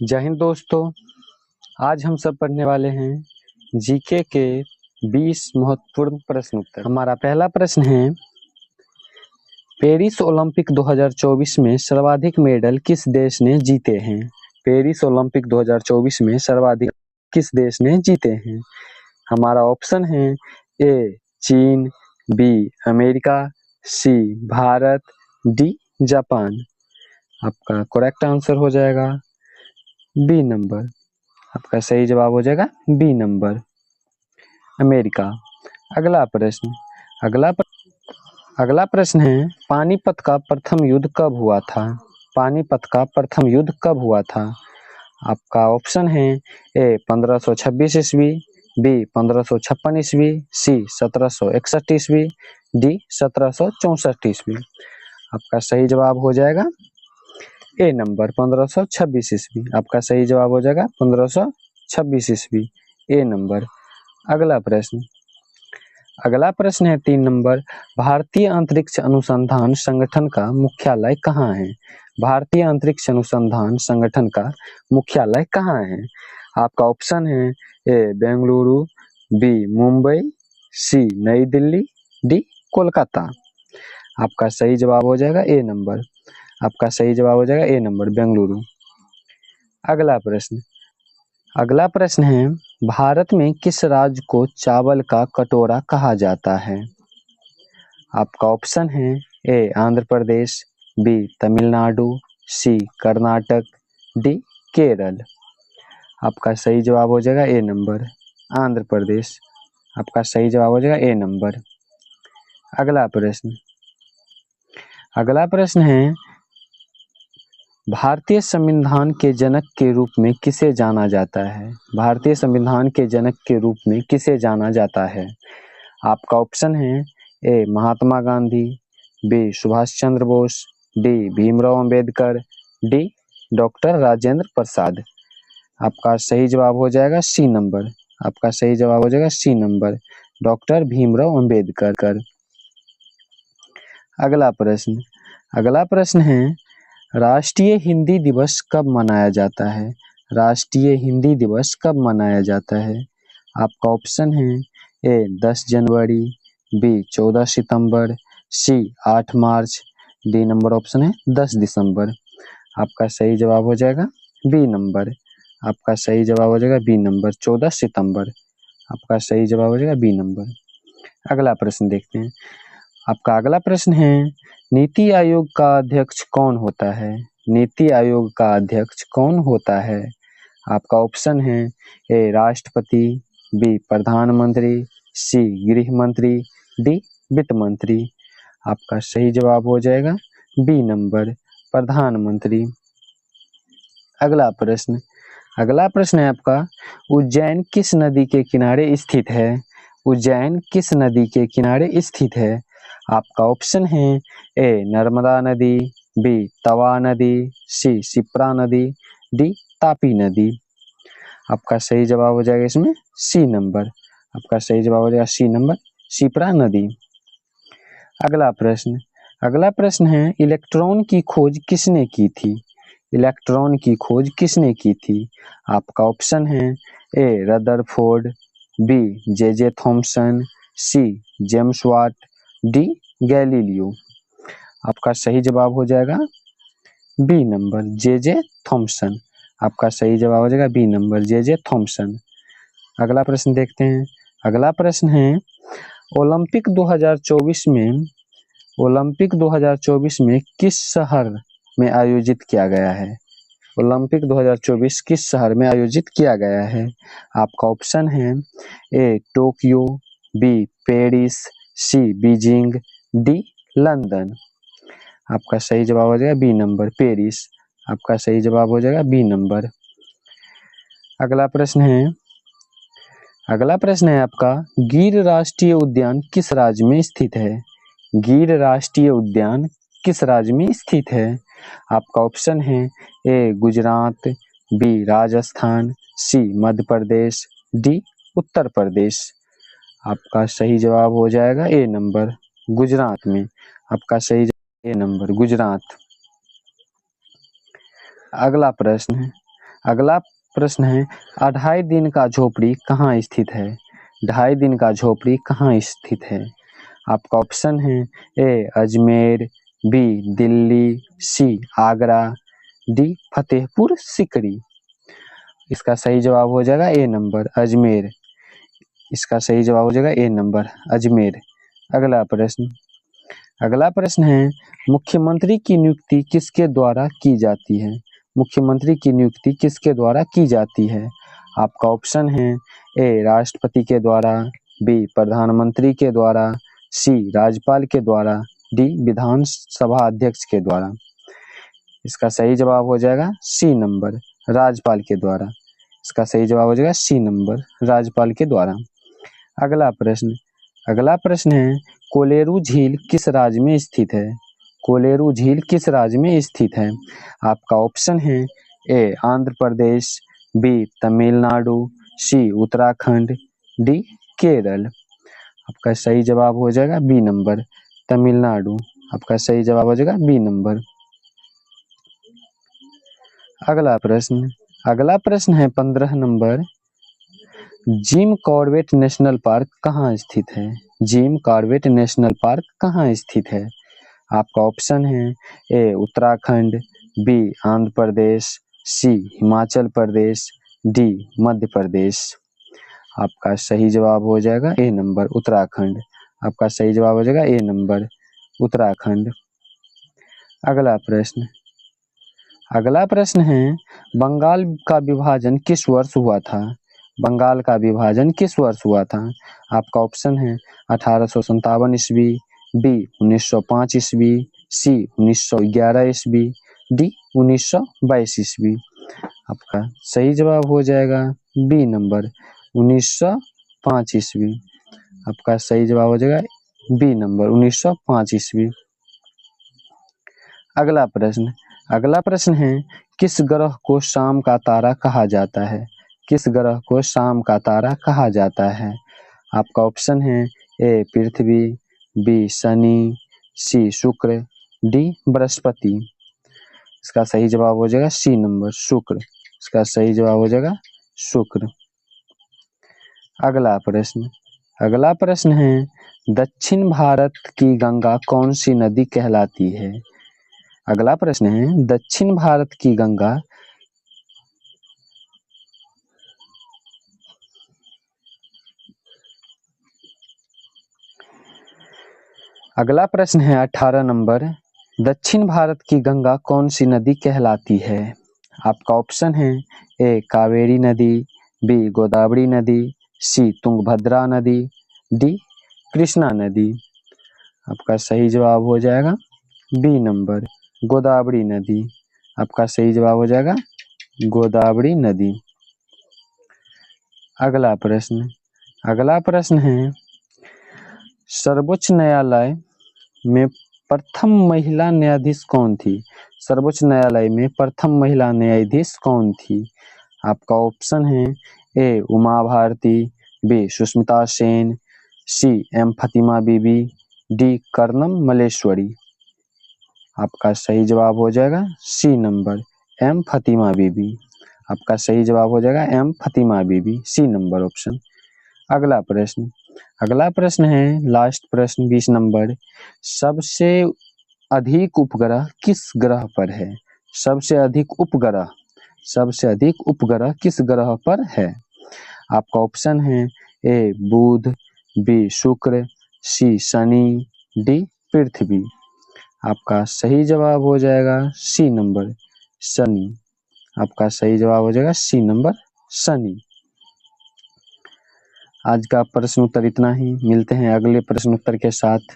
जय हिंद दोस्तों। आज हम सब पढ़ने वाले हैं जीके के 20 महत्वपूर्ण प्रश्न उत्तर। हमारा पहला प्रश्न है, पेरिस ओलंपिक 2024 में सर्वाधिक मेडल किस देश ने जीते हैं? पेरिस ओलंपिक 2024 में सर्वाधिक किस देश ने जीते हैं? हमारा ऑप्शन है ए चीन, बी अमेरिका, सी भारत, डी जापान। आपका करेक्ट आंसर हो जाएगा बी नंबर। आपका सही जवाब हो जाएगा बी नंबर, अमेरिका। अगला प्रश्न है, पानीपत का प्रथम युद्ध कब हुआ था? पानीपत का प्रथम युद्ध कब हुआ था? आपका ऑप्शन है ए 1526 ईस्वी, बी 1556 ईस्वी, सी 1761 ईस्वी, डी 1764 ईस्वी। आपका सही जवाब हो जाएगा ए नंबर 1526 ईस्वी। आपका सही जवाब हो जाएगा 1526 ईस्वी, ए नंबर। अगला प्रश्न है 3 नंबर, भारतीय अंतरिक्ष अनुसंधान संगठन का मुख्यालय कहाँ है? भारतीय अंतरिक्ष अनुसंधान संगठन का मुख्यालय कहाँ है? आपका ऑप्शन है ए बेंगलुरु, बी मुंबई, सी नई दिल्ली, डी कोलकाता। आपका सही जवाब हो जाएगा ए नंबर। आपका सही जवाब हो जाएगा ए नंबर, बेंगलुरु। अगला प्रश्न है, भारत में किस राज्य को चावल का कटोरा कहा जाता है? आपका ऑप्शन है ए आंध्र प्रदेश, बी तमिलनाडु, सी कर्नाटक, डी केरल। आपका सही जवाब हो जाएगा ए नंबर, आंध्र प्रदेश। आपका सही जवाब हो जाएगा ए नंबर। अगला प्रश्न है, भारतीय संविधान के जनक के रूप में किसे जाना जाता है? भारतीय संविधान के जनक के रूप में किसे जाना जाता है? आपका ऑप्शन है A Mahatma Gandhi, B Subhash Chandra Bose, D Bhimrao Ambedkar, D doctor Rajendra Prasad. आपका सही जवाब हो जाएगा सी नंबर। आपका सही जवाब हो जाएगा C number, doctor Bhimrao Ambedkar. अगला प्रश्न है, राष्ट्रीय हिंदी दिवस कब मनाया जाता है? राष्ट्रीय हिंदी दिवस कब मनाया जाता है? आपका ऑप्शन है ए 10 जनवरी, बी 14 सितंबर, सी 8 मार्च, डी नंबर ऑप्शन है 10 दिसंबर। आपका सही जवाब हो जाएगा बी नंबर। आपका सही जवाब हो जाएगा बी नंबर, 14 सितंबर। आपका सही जवाब हो जाएगा बी नंबर। अगला प्रश्न देखते हैं। आपका अगला प्रश्न है, नीति आयोग का अध्यक्ष कौन होता है? नीति आयोग का अध्यक्ष कौन होता है? आपका ऑप्शन है ए राष्ट्रपति, बी प्रधानमंत्री, सी गृह मंत्री, डी वित्त मंत्री। आपका सही जवाब हो जाएगा बी नंबर, प्रधानमंत्री। अगला प्रश्न है आपका, उज्जैन किस नदी के किनारे स्थित है? उज्जैन किस नदी के किनारे स्थित है? आपका ऑप्शन है ए नर्मदा नदी, बी तवा नदी, सी शिप्रा नदी, डी तापी नदी। आपका सही जवाब हो जाएगा इसमें सी नंबर। आपका सही जवाब हो जाएगा सी नंबर, शिप्रा नदी। अगला प्रश्न है, इलेक्ट्रॉन की खोज किसने की थी? इलेक्ट्रॉन की खोज किसने की थी? आपका ऑप्शन है A Rutherford, B J Thomson, C James Watt, D Galileo. आपका सही जवाब हो जाएगा बी नंबर, जे थॉमसन। आपका सही जवाब हो जाएगा बी नंबर, जे थॉमसन। अगला प्रश्न देखते हैं। अगला प्रश्न है, ओलंपिक 2024 में किस शहर में आयोजित किया गया है? ओलंपिक 2024 किस शहर में आयोजित किया गया है? आपका ऑप्शन है ए टोक्यो, बी पेरिस, सी बीजिंग, डी लंदन। आपका सही जवाब हो जाएगा बी नंबर, पेरिस। आपका सही जवाब हो जाएगा बी नंबर। अगला प्रश्न है आपका, गिर राष्ट्रीय उद्यान किस राज्य में स्थित है? गिर राष्ट्रीय उद्यान किस राज्य में स्थित है? आपका ऑप्शन है ए गुजरात, बी राजस्थान, सी मध्य प्रदेश, डी उत्तर प्रदेश। आपका सही जवाब हो जाएगा ए नंबर, गुजरात में। आपका सही जवाब ए नंबर, गुजरात। अगला प्रश्न है, अगला प्रश्न है, 2.5 दिन का झोपड़ी कहाँ स्थित है? 2.5 दिन का झोपड़ी कहाँ स्थित है? आपका ऑप्शन है ए अजमेर, बी दिल्ली, सी आगरा, डी फतेहपुर सिकरी। इसका सही जवाब हो जाएगा ए नंबर अजमेर। इसका सही जवाब हो जाएगा ए नंबर अजमेर। अगला प्रश्न है, मुख्यमंत्री की नियुक्ति किसके द्वारा की जाती है? मुख्यमंत्री की नियुक्ति किसके द्वारा की जाती है? आपका ऑप्शन है ए राष्ट्रपति के द्वारा, बी प्रधानमंत्री के द्वारा, सी राज्यपाल के द्वारा, डी विधानसभा अध्यक्ष के द्वारा। इसका सही जवाब हो जाएगा सी नंबर राज्यपाल के द्वारा। इसका सही जवाब हो जाएगा सी नंबर राज्यपाल के द्वारा। अगला प्रश्न है, कोलेरू झील किस राज्य में स्थित है? कोलेरू झील किस राज्य में स्थित है? आपका ऑप्शन है ए आंध्र प्रदेश, बी तमिलनाडु, सी उत्तराखंड, डी केरल। आपका सही जवाब हो जाएगा बी नंबर तमिलनाडु। आपका सही जवाब हो जाएगा बी नंबर। अगला प्रश्न है 15 number, Jim Corbett national park कहाँ स्थित है? जिम कॉर्बेट नेशनल पार्क कहाँ स्थित है? आपका ऑप्शन है ए उत्तराखंड, बी आंध्र प्रदेश, सी हिमाचल प्रदेश, डी मध्य प्रदेश। आपका सही जवाब हो जाएगा ए नंबर उत्तराखंड। आपका सही जवाब हो जाएगा ए नंबर उत्तराखंड। अगला प्रश्न है, बंगाल का विभाजन किस वर्ष हुआ था? बंगाल का विभाजन किस वर्ष हुआ था? आपका ऑप्शन है 1857 ईस्वी, बी 1905 ईस्वी, सी 1911 ईस्वी, डी 1922 ईस्वी। आपका सही जवाब हो जाएगा बी नंबर 1905 ईस्वी। आपका सही जवाब हो जाएगा बी नंबर 1905 ईस्वी। अगला प्रश्न है, किस ग्रह को शाम का तारा कहा जाता है? किस ग्रह को शाम का तारा कहा जाता है? आपका ऑप्शन है ए पृथ्वी, बी शनि, सी शुक्र, डी बृहस्पति। इसका सही जवाब हो जाएगा सी नंबर शुक्र। इसका सही जवाब हो जाएगा शुक्र। अगला प्रश्न है, दक्षिण भारत की गंगा कौन सी नदी कहलाती है? अगला प्रश्न है, दक्षिण भारत की गंगा अगला प्रश्न है 18 नंबर, दक्षिण भारत की गंगा कौन सी नदी कहलाती है? आपका ऑप्शन है ए कावेरी नदी, बी गोदावरी नदी, सी तुंगभद्रा नदी, डी कृष्णा नदी। आपका सही जवाब हो जाएगा बी नंबर गोदावरी नदी। आपका सही जवाब हो जाएगा गोदावरी नदी। अगला प्रश्न है, सर्वोच्च न्यायालय में प्रथम महिला न्यायाधीश कौन थी? सर्वोच्च न्यायालय में प्रथम महिला न्यायाधीश कौन थी? आपका ऑप्शन है A Uma Bharati, B Sushmita Sen, C M Fathima Beevi, D Karnam Malleswari. आपका सही जवाब हो जाएगा सी नंबर एम फतिमा बीबी। आपका सही जवाब हो जाएगा एम फतिमा बीबी, सी नंबर ऑप्शन। अगला प्रश्न है लास्ट प्रश्न 20 नंबर, सबसे अधिक उपग्रह किस ग्रह पर है? सबसे अधिक उपग्रह किस ग्रह पर है? आपका ऑप्शन है ए बुध, बी शुक्र, सी शनि, डी पृथ्वी। आपका सही जवाब हो जाएगा सी नंबर शनि। आपका सही जवाब हो जाएगा सी नंबर शनि। आज का प्रश्न उत्तर इतना ही। मिलते हैं अगले प्रश्न उत्तर के साथ।